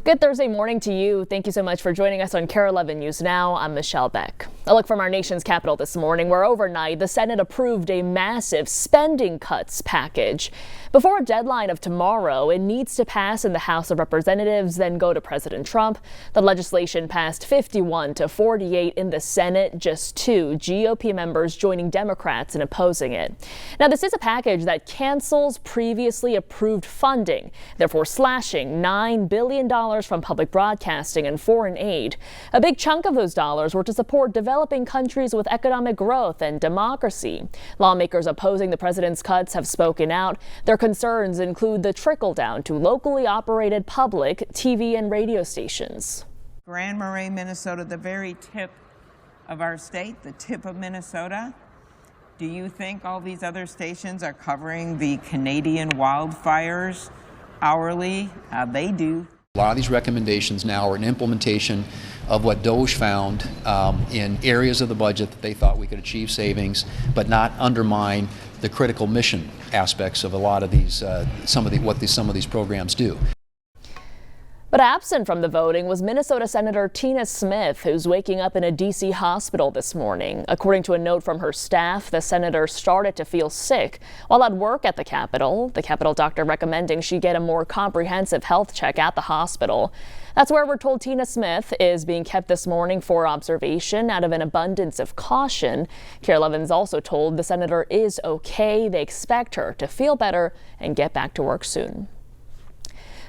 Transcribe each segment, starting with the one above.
Good Thursday morning to you. Thank you so much for joining us on KARE 11 News Now. I'm Michelle Beck. A look from our nation's capital this morning, where overnight the Senate approved a massive spending cuts package. Before a deadline of tomorrow, it needs to pass in the House of Representatives, then go to President Trump. The legislation passed 51 to 48 in the Senate, just 2 GOP members joining Democrats in opposing it. Now, this is a package that cancels previously approved funding, therefore slashing $9 billion from public broadcasting and foreign aid. A big chunk of those dollars were to support developing countries with economic growth and democracy. Lawmakers opposing the president's cuts have spoken out. Their concerns include the trickle down to locally operated public TV and radio stations. Grand Marais, Minnesota, the very tip of our state, the tip of Minnesota. Do you think all these other stations are covering the Canadian wildfires hourly? They do. A lot of these recommendations now are an implementation of what DOJ found in areas of the budget that they thought we could achieve savings, but not undermine the critical mission aspects of a lot of these, some of these programs do. But absent from the voting was Minnesota Senator Tina Smith, who's waking up in a D.C. hospital this morning. According to a note from her staff, the senator started to feel sick while at work at the Capitol. The Capitol doctor recommending she get a more comprehensive health check at the hospital. That's where we're told Tina Smith is being kept this morning for observation out of an abundance of caution. KARE 11's also told the senator is okay. They expect her to feel better and get back to work soon.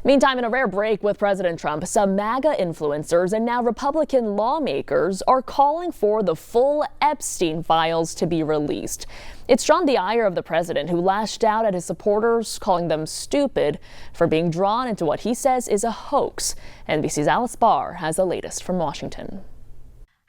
Meantime, in a rare break with President Trump, some MAGA influencers and now Republican lawmakers are calling for the full Epstein files to be released. It's drawn the ire of the president, who lashed out at his supporters, calling them stupid for being drawn into what he says is a hoax. NBC's Alice Barr has the latest from Washington.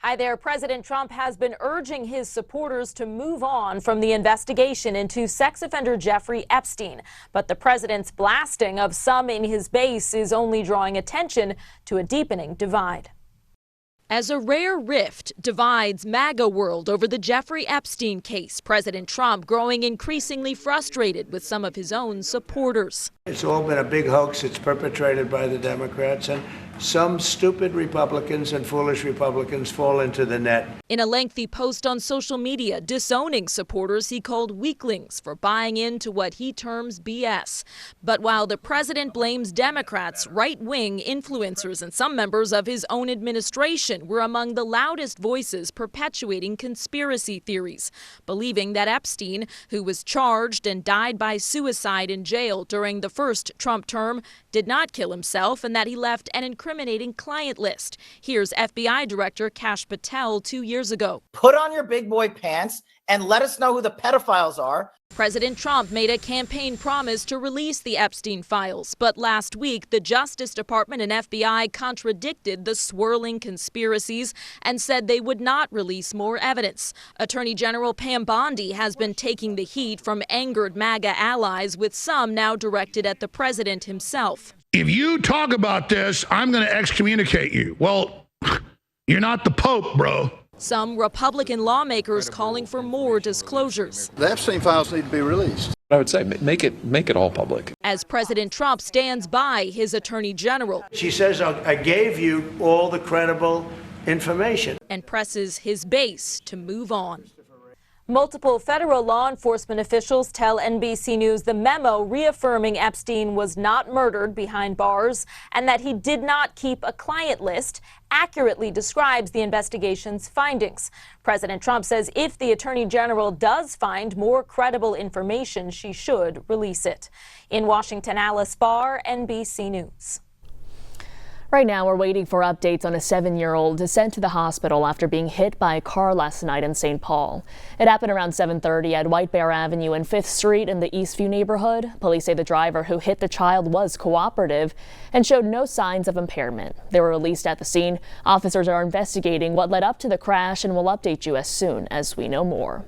Hi there. President Trump has been urging his supporters to move on from the investigation into sex offender Jeffrey Epstein. But the president's blasting of some in his base is only drawing attention to a deepening divide. As a rare rift divides MAGA world over the Jeffrey Epstein case, President Trump growing increasingly frustrated with some of his own supporters. It's all been a big hoax. It's perpetrated by the Democrats, and some stupid Republicans and foolish Republicans fall into the net. In a lengthy post on social media, disowning supporters he called weaklings for buying into what he terms BS. But while the president blames Democrats, right-wing influencers and some members of his own administration were among the loudest voices perpetuating conspiracy theories, believing that Epstein, who was charged and died by suicide in jail during the first Trump term, did not kill himself and that he left an incriminating client list. Here's FBI Director Kash Patel 2 years ago. Put on your big boy pants and let us know who the pedophiles are. President Trump made a campaign promise to release the Epstein files, but last week the Justice Department and FBI contradicted the swirling conspiracies and said they would not release more evidence. Attorney General Pam Bondi has been taking the heat from angered MAGA allies, with some now directed at the president himself. If you talk about this, I'm going to excommunicate you. Well, you're not the Pope, bro. Some Republican lawmakers calling for more disclosures. The Epstein files need to be released. I would say make it all public. As President Trump stands by his attorney general. She says, I gave you all the credible information. And presses his base to move on. Multiple federal law enforcement officials tell NBC News the memo reaffirming Epstein was not murdered behind bars and that he did not keep a client list accurately describes the investigation's findings. President Trump says if the Attorney General does find more credible information, she should release it. In Washington, Alice Barr, NBC News. Right now, we're waiting for updates on a 7-year-old sent to the hospital after being hit by a car last night in St. Paul. It happened around 7:30 at White Bear Avenue and 5th Street in the Eastview neighborhood. Police say the driver who hit the child was cooperative and showed no signs of impairment. They were released at the scene. Officers are investigating what led up to the crash and will update you as soon as we know more.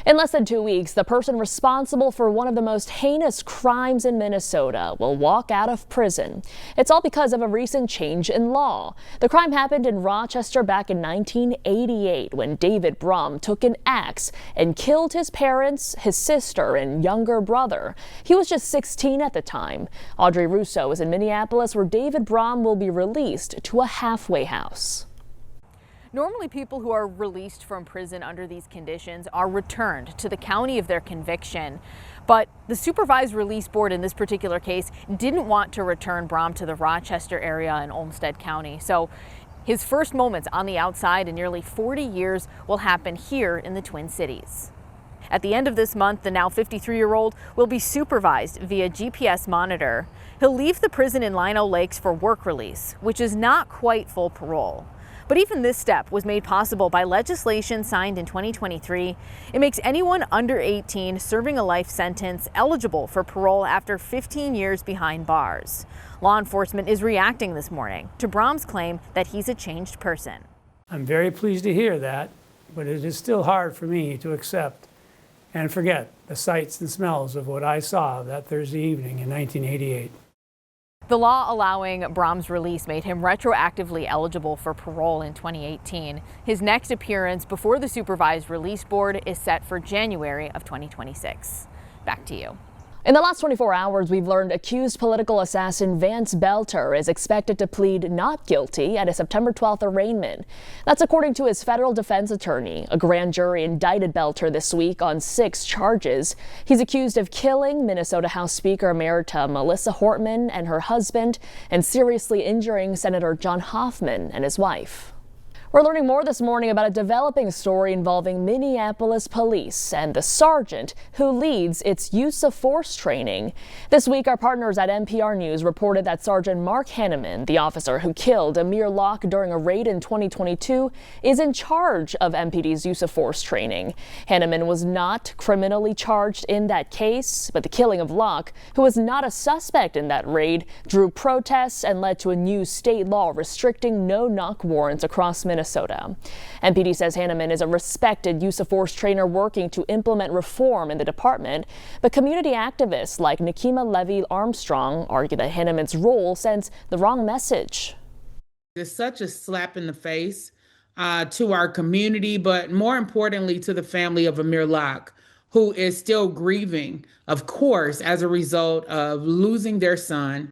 In less than 2 weeks, the person responsible for one of the most heinous crimes in Minnesota will walk out of prison. It's all because of a recent change in law. The crime happened in Rochester back in 1988 when David Brum took an axe and killed his parents, his sister, and younger brother. He was just 16 at the time. Audrey Russo is in Minneapolis, where David Brum will be released to a halfway house. Normally, people who are released from prison under these conditions are returned to the county of their conviction. But the Supervised Release Board in this particular case didn't want to return Brum to the Rochester area in Olmsted County. So his first moments on the outside in nearly 40 years will happen here in the Twin Cities. At the end of this month, the now 53-year-old will be supervised via GPS monitor. He'll leave the prison in Lino Lakes for work release, which is not quite full parole. But even this step was made possible by legislation signed in 2023. It makes anyone under 18 serving a life sentence eligible for parole after 15 years behind bars. Law enforcement is reacting this morning to Brum's claim that he's a changed person. I'm very pleased to hear that, but it is still hard for me to accept and forget the sights and smells of what I saw that Thursday evening in 1988. The law allowing Brum's release made him retroactively eligible for parole in 2018. His next appearance before the Supervised Release Board is set for January of 2026. Back to you. In the last 24 hours, we've learned accused political assassin Vance Belter is expected to plead not guilty at a September 12th arraignment. That's according to his federal defense attorney. A grand jury indicted Belter this week on 6 charges. He's accused of killing Minnesota House Speaker Emerita Melissa Hortman and her husband, and seriously injuring Senator John Hoffman and his wife. We're learning more this morning about a developing story involving Minneapolis police and the sergeant who leads its use of force training. This week, our partners at NPR News reported that Sergeant Mark Hanneman, the officer who killed Amir Locke during a raid in 2022, is in charge of MPD's use of force training. Hanneman was not criminally charged in that case, but the killing of Locke, who was not a suspect in that raid, drew protests and led to a new state law restricting no-knock warrants across Minnesota. MPD says Hanneman is a respected use of force trainer working to implement reform in the department, but community activists like Nikema Levy Armstrong argue that Hanneman's role sends the wrong message. It's such a slap in the face to our community, but more importantly to the family of Amir Locke, who is still grieving, of course, as a result of losing their son.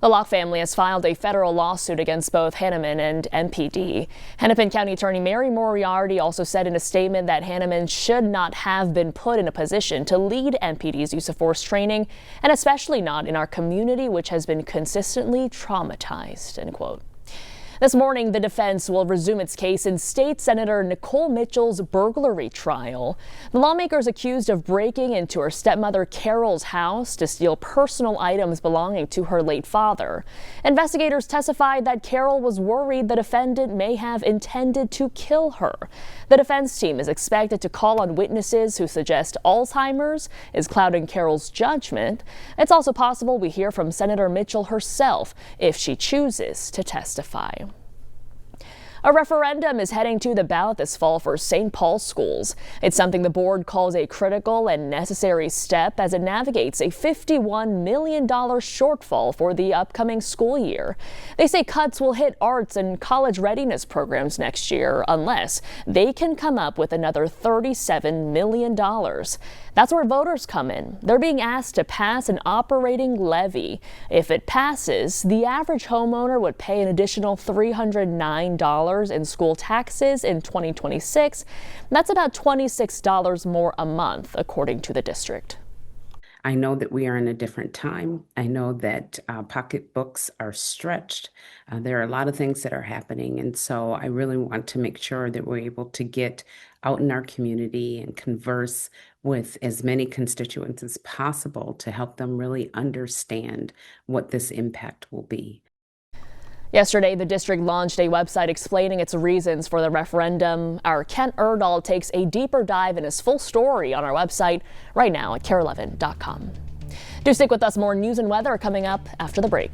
The Locke family has filed a federal lawsuit against both Hanneman and MPD. Hennepin County Attorney Mary Moriarty also said in a statement that Hanneman should not have been put in a position to lead MPD's use of force training, and especially not in our community, which has been consistently traumatized, end quote. This morning, the defense will resume its case in State Senator Nicole Mitchell's burglary trial. The lawmakers accused of breaking into her stepmother Carol's house to steal personal items belonging to her late father. Investigators testified that Carol was worried the defendant may have intended to kill her. The defense team is expected to call on witnesses who suggest Alzheimer's is clouding Carol's judgment. It's also possible we hear from Senator Mitchell herself if she chooses to testify. A referendum is heading to the ballot this fall for St. Paul schools. It's something the board calls a critical and necessary step as it navigates a $51 million shortfall for the upcoming school year. They say cuts will hit arts and college readiness programs next year unless they can come up with another $37 million. That's where voters come in. They're being asked to pass an operating levy. If it passes, the average homeowner would pay an additional $309 in school taxes in 2026. That's about $26 more a month, according to the district. I know that we are in a different time. I know that pocketbooks are stretched. There are a lot of things that are happening. And so I really want to make sure that we're able to get out in our community and converse with as many constituents as possible to help them really understand what this impact will be. Yesterday, the district launched a website explaining its reasons for the referendum. Our Kent Erdahl takes a deeper dive in his full story on our website right now at KARE11.com. Do stick with us. More news and weather coming up after the break.